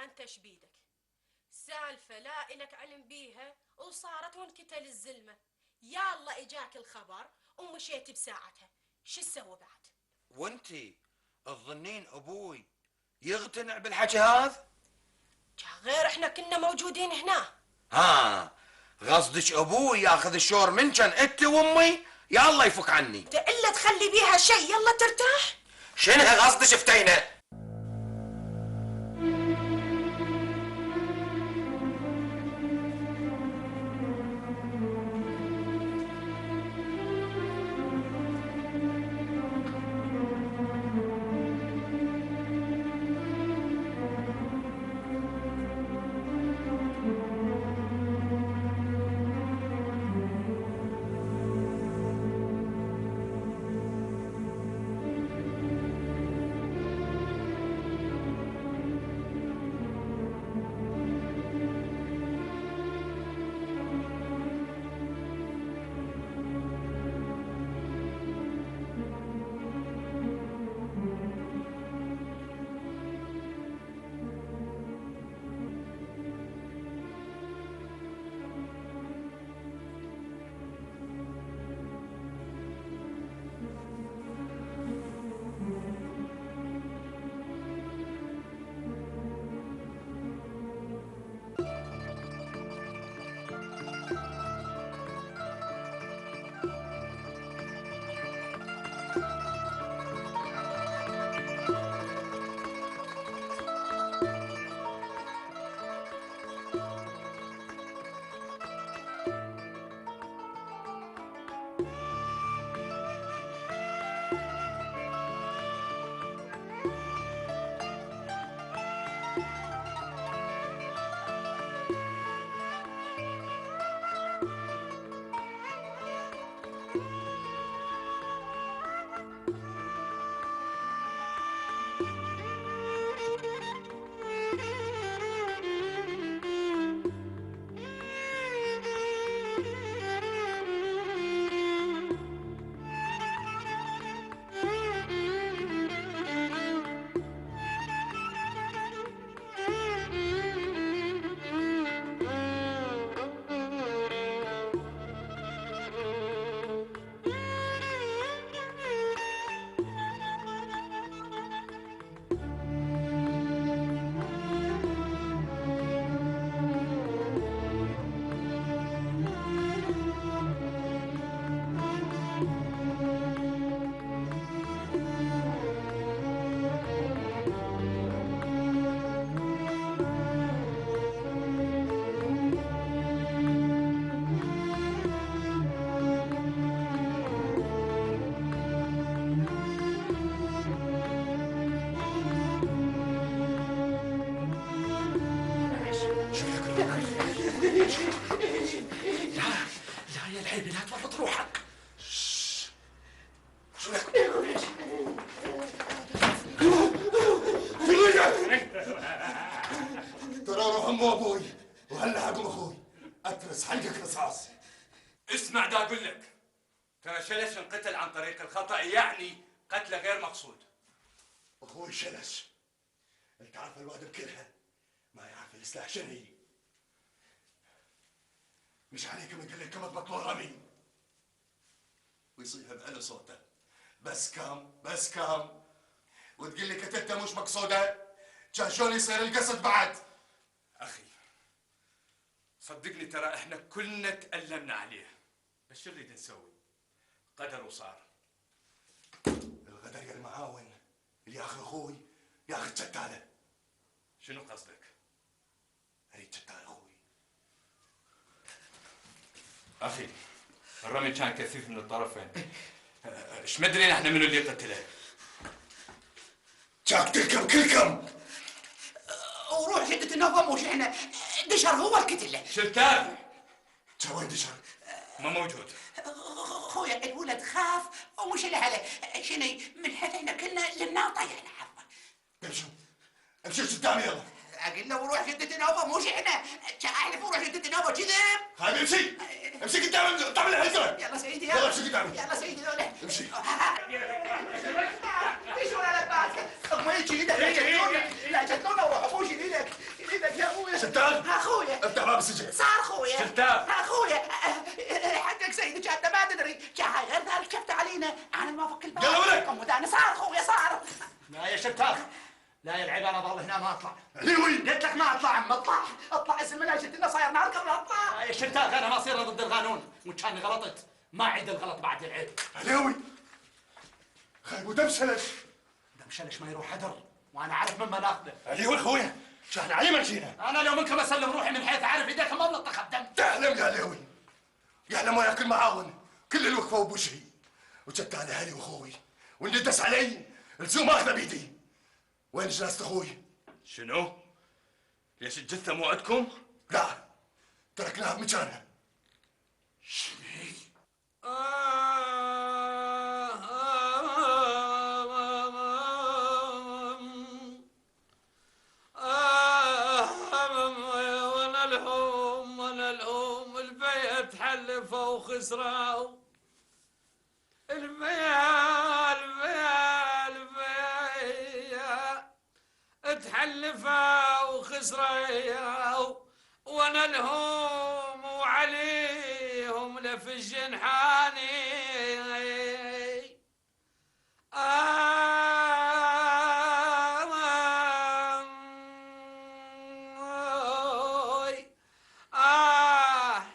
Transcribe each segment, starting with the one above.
انت شبيدك؟ سالفة لا إلك علم بيها وصارت ونكتل الزلمة، يلا إجاك الخبر ومشيت بساعتها، شو تسوي بعد؟ وانتي تظنين أبوي يقتنع بالحكي هذا؟ غير احنا كنا موجودين هنا. ها قصدك أبوي ياخذ الشور منكن انت وامي؟ يا الله يفك عني. إلا تخلي بيها شيء يلا ترتاح. شنو قصدك فتينة؟ لا يا الحبيبي لا تورط روحك. ترى روح امه ابوي وهلا حقهم اخوي اترس حلقك رصاص. اسمع دا اقول لك، ترى شلش انقتل عن طريق الخطأ، يعني قتله غير مقصود. اخوي شلش انت عارف الواد بكلها ما يعرف السلاح شنو هي. مش عليكم يقول لكم تبطلوا الرمي ويصيح بعلو صوته بس كم بس كم، وتقول لي قتلته مش مقصوده، كان شلون يصير القصد بعد؟ اخي صدقني ترى احنا كلنا تألمنا عليه، بس شو نريد نسوي؟ قدر وصار. الغدر يا المعاون اللي ياخذ اخوي ياخذ شتاله. شنو قصدك؟ اريد شتاله اخوي. اخي الرمي كان كثيف من الطرفين، ايش مدري احنا منو اللي قتله؟ شاكتلكم كلكم. وروح جدة النوفا مش احنا، دشر هو القتله. شلتان وين دشر؟ ما موجود. خويا الولد خاف ومش له شنو من حتى كنا للناطه يعني حظه. امشوا قدامي يلا. اقول له وروح جدة النوفا مش احنا، احلف وروح جدة النوفا كذب. هاي امشي امشي قدامي طلع الهجره. يلا سيدي يلا امشي قدامي. يلا سيدي يلا امشي. ايش ولا لباس؟ ما يجي ايدك لا جدونا وروح ابوش ايدك. خويا افتح باب السجن. صار خويا شلتاب. خويا حقك سيدي انت ما تدري جاها غير ذلك شفت علينا انا ما فك الباب. يلا ولك. ومداني صار خويا صار. لا يا شتاف، لا يا العيب، انا ضل هنا ما اطلع. عليوي قلت لك ما اطلع عم اطلع اطلع اسم الله شفت انه صاير نار قبل اطلع. لا يا شتاف، انا ما اصير ضد القانون، وان كان غلطت ما عيد الغلط بعد العيب. عليوي خايب ودمشلش. دمشلش ما يروح حدر، وانا عارف مما ناخذه. عليوي خويا شحن علي ما جينا. انا لو منكم اسلم روحي من حيث عارف ايديك ما بلطخ بدم. تحلم يا عليوي، يحلم وياكل معاون كل الوقفه وبوجهي، وجدت على اهلي واخوي واللي دس علي الزوم اخذه بيدي. وين جلست اخوي؟ شنو؟ ليش الجثة مو عندكم؟ لا تركناها بمكانها. وانا الهم البيت حلفوا وخسروا. البيا تحلفوا وخسروا، وانا الهم وعليهم لف الجنحاني.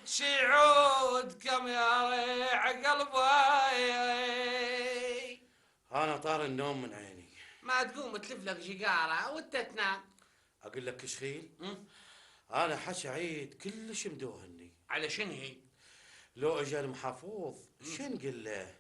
شيعود كم يا ريع قلبي. أنا طار النوم من عيني. ما تقوم تلف لك جيجارة وانت تنام. أقول لك كشخيل، أنا حش عيد كلش مدوهني. على شنو هي؟ لو اجى المحافظ شن قل له؟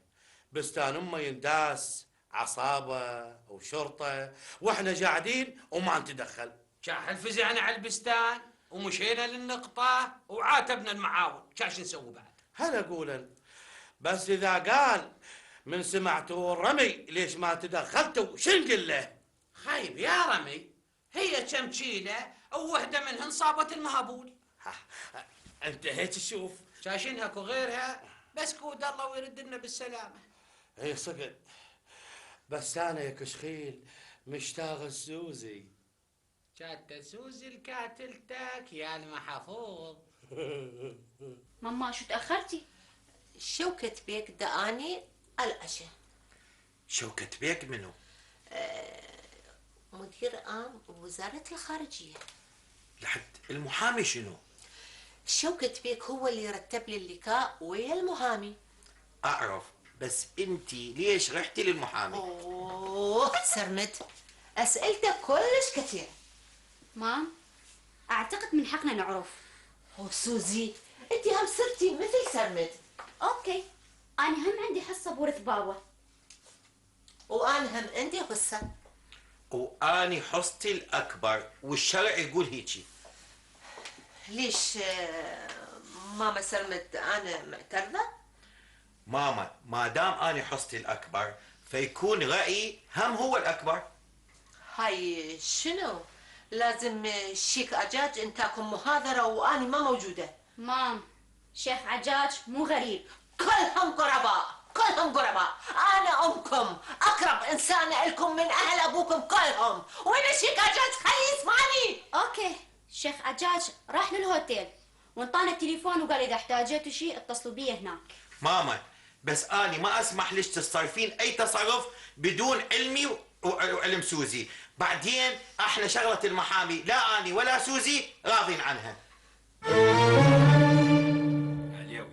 بستان امه ينداس عصابه وشرطه واحنا قاعدين وما نتدخل. شاح الفزعنا على البستان ومشينا للنقطة وعاتبنا المعاون، شاش نسوي بعد؟ هلا قولا، بس اذا قال من سمعتوا الرمي ليش ما تدخلتوا شن قل له؟ خايب يا رمي، هي كم شيلة ووحدة منهن صابت المهبول. انت هيك تشوف؟ شاشنها اكو غيرها، بس كود الله ويرد لنا بالسلامة. اي صدق، بس انا يا كشخيل مشتاق سوزي. كانت سوزي الكاتلتك يا المحفوظ. ماما شو تأخرتي؟ شوكة بيك دقاني العشاء. شوكة بيك منو؟ مدير عام وزارة الخارجية. لحد المحامي شنو؟ شوكة بيك هو اللي رتب لي اللقاء ويا المحامي. أعرف، بس أنتي ليش رحتي للمحامي؟ أوه سرمد، أسئلتك كلش كثير. مام أعتقد من حقنا نعرف. سوزي أنت هم صرتي مثل سرمد. أوكي، أنا هم عندي حصة بورث بابا. وأنا هم عندي حصة. وأني حصتي الأكبر والشرع يقول هيجي. ليش ماما سرمد أنا معترضة؟ ماما ما دام أني حصتي الأكبر فيكون رأيي هم هو الأكبر. هاي شنو؟ لازم شيك عجاج انتاكم محاضرة وأنا ما موجودة. مام شيخ عجاج مو غريب، كلهم قرباء، كلهم قرباء. أنا أمكم، أقرب إنسانة إلكم من أهل أبوكم كلهم. وين الشيك عجاج؟ خليه يسمعني. أوكي. شيخ عجاج راح للهوتيل وانطانا التليفون وقال إذا احتاجتوا شيء اتصلوا بي هناك. ماما بس أني ما أسمح ليش تصرفين أي تصرف بدون علمي وعلم سوزي. بعدين احنا شغلة المحامي لا أني ولا سوزي راضين عنها. عليوي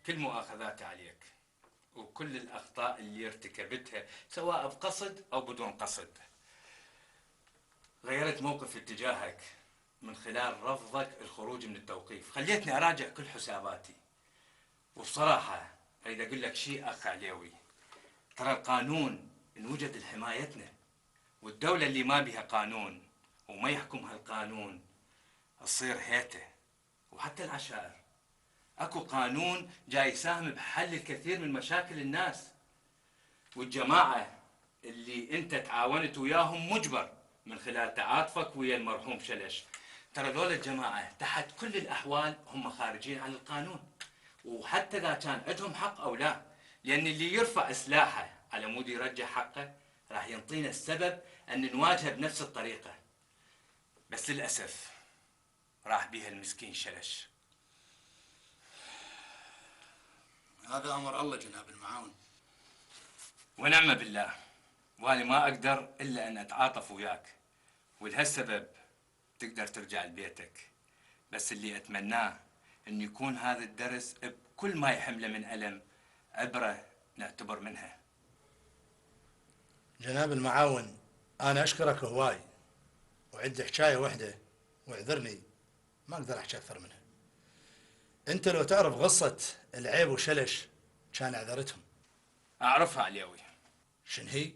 كل مؤاخذاتي عليك وكل الأخطاء اللي ارتكبتها سواء بقصد أو بدون قصد. غيرت موقفي اتجاهك من خلال رفضك الخروج من التوقيف، خليتني أراجع كل حساباتي. وبصراحة أريد أقول لك شيء أخ عليوي، ترى القانون إن وجد لحمايتنا، والدولة اللي ما بها قانون وما يحكمها القانون تصير هيته. وحتى العشائر اكو قانون جاي يساهم بحل الكثير من مشاكل الناس. والجماعة اللي انت تعاونت وياهم مجبر من خلال تعاطفك ويا المرحوم شلش، ترى ذول الجماعة تحت كل الأحوال هم خارجين عن القانون، وحتى إذا كان عندهم حق أو لا، لأن اللي يرفع سلاحه على مود يرجع حقه راح ينطينا السبب أن نواجهه بنفس الطريقة. بس للأسف راح بيها المسكين شلش. هذا أمر الله جناب المعاون. ونعم بالله، وأنا ما أقدر إلا أن أتعاطف وياك، ولهالسبب تقدر ترجع لبيتك. بس اللي أتمناه أن يكون هذا الدرس بكل ما يحمله من ألم عبرة نعتبر منها. جناب المعاون، أنا أشكرك هواي، وعندي حكاية وحدة واعذرني ما أقدر أحكي أكثر منها. أنت لو تعرف قصة العيب وشلش كان عذرتهم. أعرفها عليوي. شن هي؟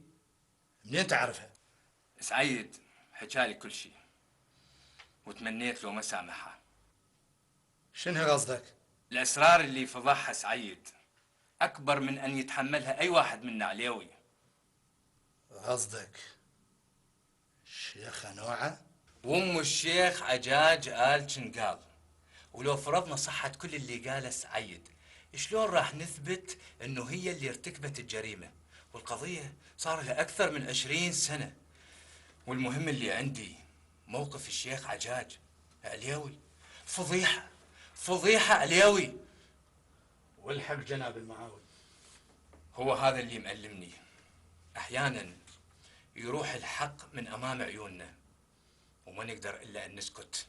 منين تعرفها؟ سعيد حكالي كل شيء، وتمنيت لو ما سامحها. شن هي قصدك؟ الأسرار اللي فضحها سعيد أكبر من أن يتحملها أي واحد منا عليوي. قصدك شيخة نوعة؟ وأم الشيخ عجاج قال شن قال، ولو فرضنا صحة كل اللي قاله سعيد، شلون راح نثبت انه هي اللي ارتكبت الجريمة؟ والقضية صار لها اكثر من 20 سنة. والمهم اللي عندي موقف الشيخ عجاج عليوي فضيحة، فضيحة عليوي. والحق جناب المعاون. هو هذا اللي مألمني، احيانا يروح الحق من امام عيوننا وما نقدر الا ان نسكت.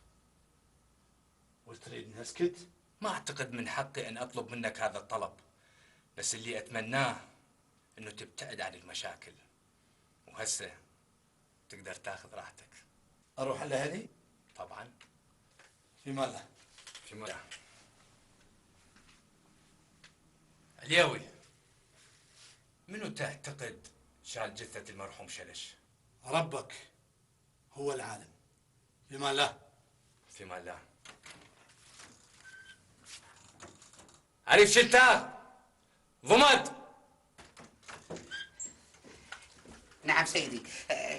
وتريد نسكت؟ ما أعتقد من حقي أن أطلب منك هذا الطلب، بس اللي أتمناه أنه تبتعد عن المشاكل، وهسه تقدر تاخذ راحتك. أروح لأهلي؟ طبعا. في ماله؟ في ماله. اليوي، منو تعتقد شال جثة المرحوم شلش؟ ربك هو العالم. في ماله؟ في ماله. عريف شلتار ضمد. نعم سيدي.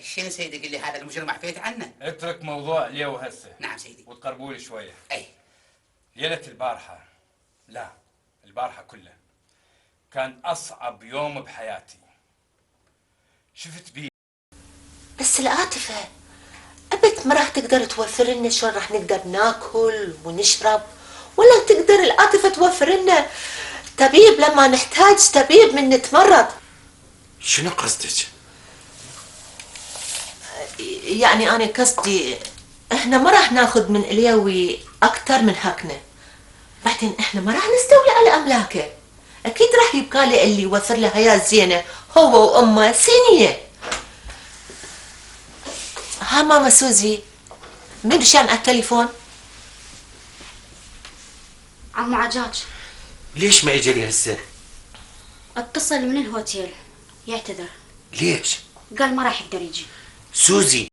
شنو سيدي؟ قل لي هذا المجرم عفيت عنه. اترك موضوع اليو هسه. نعم سيدي. وتقربوا لي شويه. اي. ليله البارحه، لا البارحه كلها، كان اصعب يوم بحياتي. شفت بيه. بس العاطفة أبد ما راح تقدر توفر لنا شلون راح نقدر ناكل ونشرب، ولا تقدر العاطفة توفر لنا طبيب لما نحتاج طبيب من نتمرض. شنو قصدك؟ يعني أنا قصدي إحنا ما راح ناخذ من اليوي أكثر من حقنا، بعدين إحنا ما راح نستولي على أملاكه. أكيد راح يبقى لي اللي يوفر له حياة زينة هو وأمه سينية. ها ماما سوزي، مين شان على التليفون؟ عمو عجاج. ليش ما اجى لي هسه؟ اتصل من الهوتيل يعتذر. ليش؟ قال ما راح يقدر يجي. سوزي